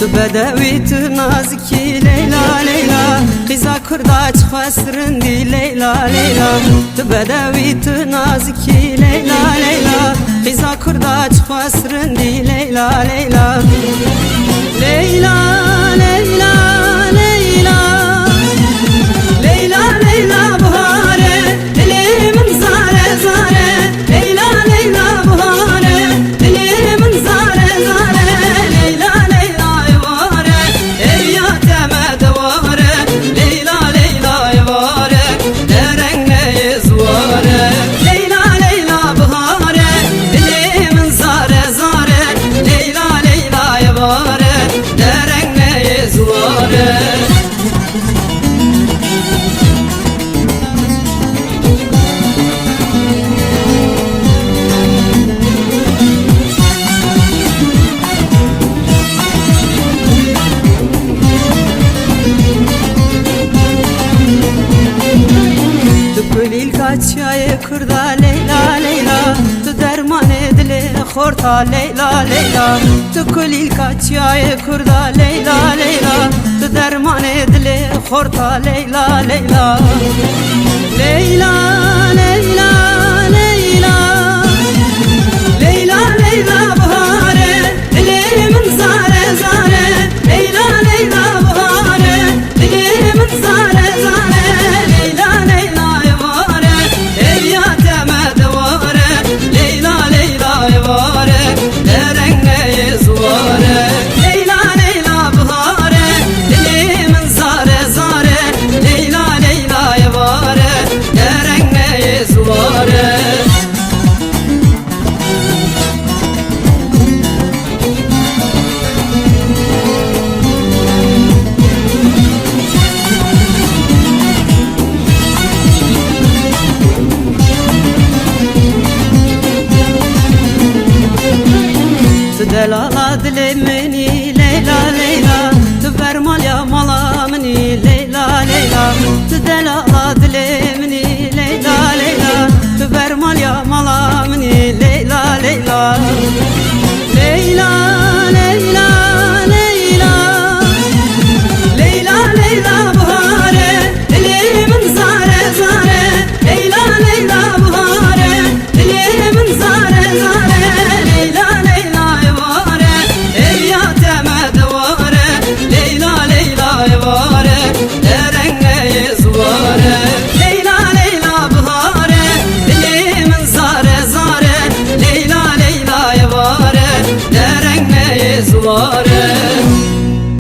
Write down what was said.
Tu bedevi tu naziki Leyla Leyla Qiza kurda çıkasırın di Leyla Leyla Tu bedevi tu naziki Leyla Leyla Qiza kurda çıkasırın di Leyla Leyla Leyla Leyla Leyla Leyla Leyla buhare dilimin zare zare Leyla Leyla buhare dilimin zare zare Leyla Leyla evare eviyateme devare Leyla Leyla evare derenge izvare Leyla Leyla buhare dilimin zare zare Leyla Leyla evare derenge izvare Kulil kaçayı kurda Leyla Leyla Tu derman edile khorta Leyla Leyla Tu kulil kaçayı kurda Leyla Leyla Tu derman edile khorta Leyla Leyla Leyla Leyla Leyla Leyla Leyla buhare dilimin zare zare Leyla Leyla buhare dilimin zare zare Leyla Leyla Leyla Leyla buhare dilimin zare zare Leyla Leyla evare derenge izvare Delala dilimini Leyla Leyla Tu vermal ya malamini Leyla Leyla Tu delala dilimini Leyla Leyla Tu vermal ya malamini Leyla Leyla Leyla Leyla Leyla Leyla Leyla buhare dilimin zare zare Leyla Leyla buhare dilimin zare zare Leyla Leyla Leyla Leyla evare derenge izvare Leyla Leyla buhare dilimin zare zare Leyla Leyla evare derenge izvare